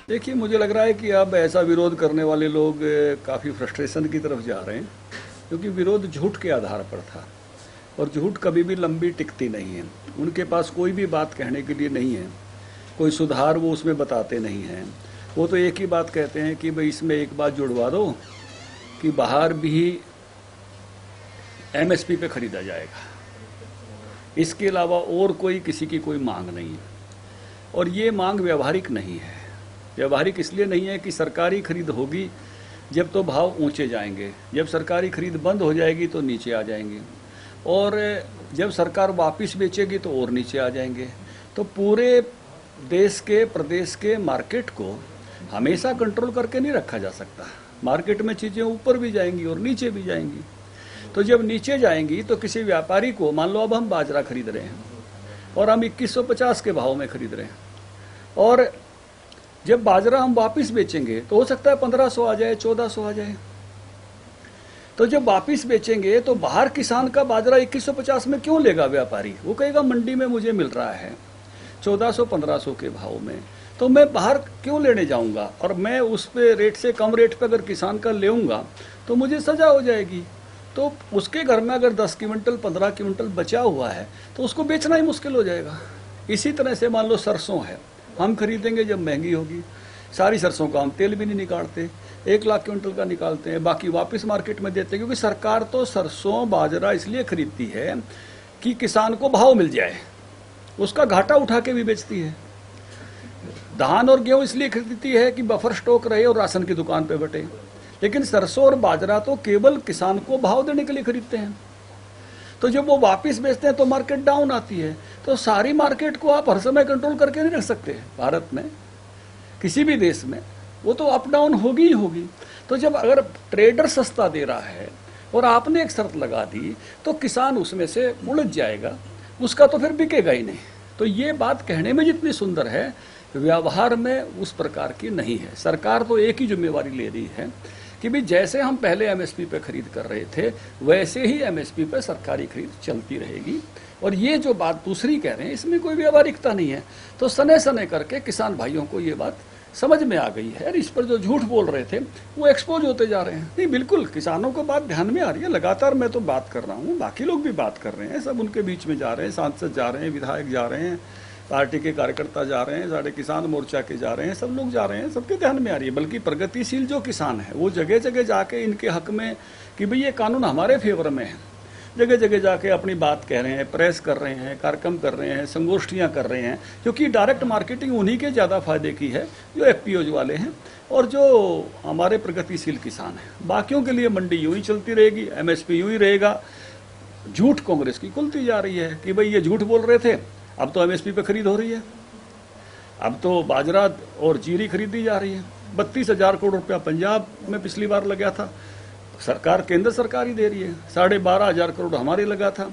देखिए, मुझे लग रहा है कि अब ऐसा विरोध करने वाले लोग काफ़ी फ्रस्ट्रेशन की तरफ जा रहे हैं, क्योंकि विरोध झूठ के आधार पर था और झूठ कभी भी लंबी टिकती नहीं है। उनके पास कोई भी बात कहने के लिए नहीं है, कोई सुधार वो उसमें बताते नहीं हैं। वो तो एक ही बात कहते हैं कि भाई इसमें एक बात जुड़वा दो कि बाहर भी एमएसपी पे खरीदा जाएगा। इसके अलावा और कोई किसी की कोई मांग नहीं है, और ये मांग व्यवहारिक नहीं है। व्यवहारिक इसलिए नहीं है कि सरकारी खरीद होगी जब तो भाव ऊंचे जाएंगे, जब सरकारी खरीद बंद हो जाएगी तो नीचे आ जाएंगे, और जब सरकार वापस बेचेगी तो और नीचे आ जाएंगे। तो पूरे देश के प्रदेश के मार्केट को हमेशा कंट्रोल करके नहीं रखा जा सकता। मार्केट में चीज़ें ऊपर भी जाएंगी और नीचे भी जाएंगी। तो जब नीचे जाएंगी तो किसी व्यापारी को, मान लो अब हम बाजरा खरीद रहे हैं और हम 2150 के भाव में खरीद रहे हैं, और जब बाजरा हम वापस बेचेंगे तो हो सकता है 1500 आ जाए, 1400 आ जाए। तो जब वापस बेचेंगे तो बाहर किसान का बाजरा 2150 में क्यों लेगा व्यापारी? वो कहेगा मंडी में मुझे मिल रहा है 1400-1500 के भाव में, तो मैं बाहर क्यों लेने जाऊंगा? और मैं उस पे रेट से कम रेट पे अगर किसान का लेऊंगा तो मुझे सजा हो जाएगी। तो उसके घर में अगर 10 क्विंटल 15 क्विंटल बचा हुआ है तो उसको बेचना ही मुश्किल हो जाएगा। इसी तरह से मान लो सरसों है, हम खरीदेंगे जब महंगी होगी। सारी सरसों का हम तेल भी नहीं निकालते, 1 लाख क्विंटल का निकालते हैं, बाकी वापस मार्केट में देते हैं, क्योंकि सरकार तो सरसों बाजरा इसलिए खरीदती है कि किसान को भाव मिल जाए, उसका घाटा उठा के भी बेचती है। धान और गेहूं इसलिए खरीदती है कि बफर स्टॉक रहे और राशन की दुकान पे बटे। लेकिन सरसों और बाजरा तो केवल किसान को भाव देने के लिए खरीदते हैं। तो जब वो वापस बेचते हैं तो मार्केट डाउन आती है। तो सारी मार्केट को आप हर समय कंट्रोल करके नहीं रख सकते। भारत में, किसी भी देश में, वो तो अप डाउन होगी ही होगी। तो जब अगर ट्रेडर सस्ता दे रहा है और आपने एक शर्त लगा दी तो किसान उसमें से उलझ जाएगा, उसका तो फिर बिकेगा ही नहीं। तो ये बात कहने में जितनी सुंदर है, व्यवहार में उस प्रकार की नहीं है। सरकार तो एक ही जिम्मेवारी ले रही है कि भी जैसे हम पहले एमएसपी पे खरीद कर रहे थे वैसे ही एमएसपी पे सरकारी खरीद चलती रहेगी। और ये जो बात दूसरी कह रहे हैं इसमें कोई व्यवहारिकता नहीं है। तो सने सने करके किसान भाइयों को ये बात समझ में आ गई है, और इस पर जो झूठ बोल रहे थे वो एक्सपोज होते जा रहे हैं। नहीं, बिल्कुल किसानों को बात ध्यान में आ रही है। लगातार मैं तो बात कर रहा हूँ, बाकी लोग भी बात कर रहे हैं, सब उनके बीच में जा रहे हैं, सांसद जा रहे हैं, विधायक जा रहे हैं, पार्टी के कार्यकर्ता जा रहे हैं, सारे किसान मोर्चा के जा रहे हैं, सब लोग जा रहे हैं, सबके ध्यान में आ रही है। बल्कि प्रगतिशील जो किसान है वो जगह जगह जाके इनके हक में कि भाई ये कानून हमारे फेवर में है, जगह जगह जाके अपनी बात कह रहे हैं, प्रेस कर रहे हैं, कार्यक्रम कर रहे हैं, संगोष्ठियां कर रहे हैं। क्योंकि डायरेक्ट मार्केटिंग उन्हीं के ज़्यादा फायदे की है जो एफपीओज वाले हैं और जो हमारे प्रगतिशील किसान हैं। बाकियों के लिए मंडी यूं ही चलती रहेगी, एमएसपी यूं ही रहेगा। झूठ कांग्रेस की खुलती जा रही है कि भाई ये झूठ बोल रहे थे, अब तो एमएसपी पे खरीद हो रही है, अब तो बाजरा और जीरी खरीदी जा रही है। 32,000 करोड़ रुपया पंजाब में पिछली बार लगा था, सरकार केंद्र सरकार ही दे रही है। 12,500 करोड़ हमारे लगा था,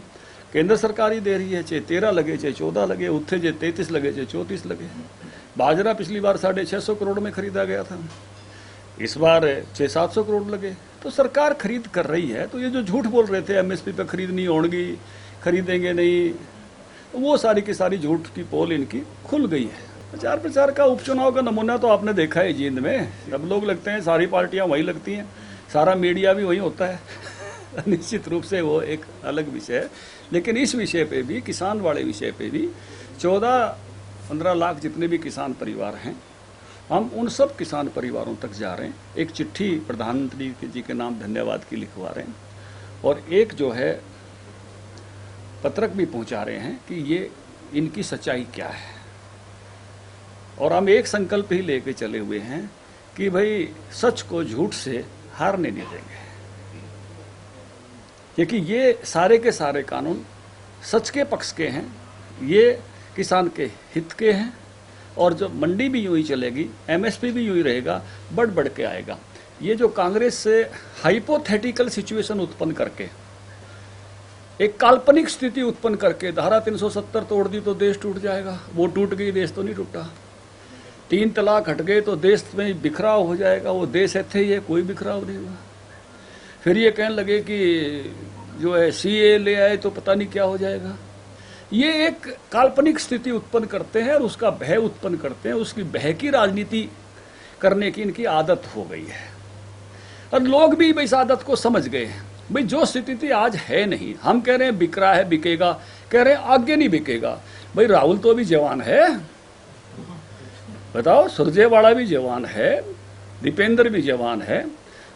केंद्र सरकार ही दे रही है। चाहे 13 लगे, चाहे 14 लगे, उत्थे जे 33 लगे, चाहे 34 लगे। बाजरा पिछली बार 650 करोड़ में खरीदा गया था, इस बार 600-700 करोड़ लगे। तो सरकार खरीद कर रही है। तो ये जो झूठ बोल रहे थे एमएसपी पे खरीद नहीं होगी, खरीदेंगे नहीं, वो सारी की सारी झूठ की पोल इनकी खुल गई है। प्रचार प्रचार का उपचुनाव का नमूना तो आपने देखा है जींद में, सब लोग लगते हैं, सारी पार्टियां वही लगती हैं, सारा मीडिया भी वही होता है। निश्चित रूप से वो एक अलग विषय है। लेकिन इस विषय पे भी, किसान वाले विषय पे भी 14-15 लाख जितने भी किसान परिवार हैं, हम उन सब किसान परिवारों तक जा रहे हैं। एक चिट्ठी प्रधानमंत्री जी के नाम धन्यवाद की लिखवा रहे हैं, और एक जो है पत्रक भी पहुंचा रहे हैं कि ये इनकी सच्चाई क्या है। और हम एक संकल्प ही लेके चले हुए हैं कि भाई सच को झूठ से हारने नहीं देंगे, क्योंकि ये सारे के सारे कानून सच के पक्ष के हैं, ये किसान के हित के हैं। और जब मंडी भी यूं ही चलेगी, एमएसपी भी यूं ही रहेगा, बढ़ बढ़ के आएगा। ये जो कांग्रेस से हाइपोथेटिकल सिचुएशन उत्पन्न करके, एक काल्पनिक स्थिति उत्पन्न करके धारा 370 तोड़ दी तो देश टूट जाएगा, वो टूट गई, देश तो नहीं टूटा। 3 तलाक हट गए तो देश में बिखराव हो जाएगा, वो देश ऐसे ही है, कोई बिखराव नहीं हुआ। फिर ये कहने लगे कि जो है सीए ले आए तो पता नहीं क्या हो जाएगा। ये एक काल्पनिक स्थिति उत्पन्न करते हैं और उसका भय उत्पन्न करते हैं, उसकी भय की राजनीति करने की इनकी आदत हो गई है और लोग भी इस आदत को समझ गए हैं। भाई जो स्थिति आज है नहीं, हम कह रहे हैं बिक रहा है, बिकेगा, कह रहे हैं आगे नहीं बिकेगा। भाई राहुल तो अभी जवान है, बताओ, सुरजेवाला भी जवान है, दीपेंद्र भी जवान है,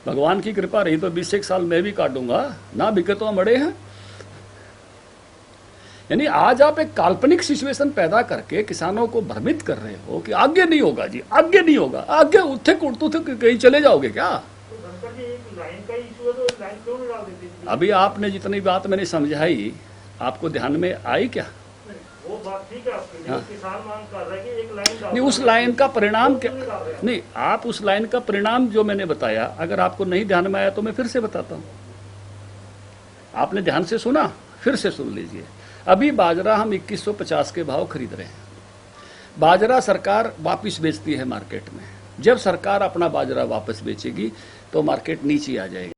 भगवान की कृपा रही तो 20 साल मैं भी काटूंगा, ना बिके तो हम अड़े हैं। यानी आज आप एक काल्पनिक सिचुएशन पैदा करके किसानों को भ्रमित कर रहे हो कि आगे नहीं होगा जी, आगे नहीं होगा, आगे उठे कुटते थे कहीं चले जाओगे क्या? अभी आपने जितनी बात मैंने समझाई आपको ध्यान में आई क्या? वो बात ठीक है आपकी, हाँ। किसान मांग कर रहा है कि एक लाइन नहीं, उस लाइन का परिणाम क्या? नहीं, आप उस लाइन का परिणाम जो मैंने बताया, अगर आपको नहीं ध्यान में आया तो मैं फिर से बताता हूँ। आपने ध्यान से सुना, फिर से सुन लीजिए। अभी बाजरा हम 2150 के भाव खरीद रहे हैं। बाजरा सरकार वापस बेचती है मार्केट में। जब सरकार अपना बाजरा वापस बेचेगी तो मार्केट नीचे आ जाएगी।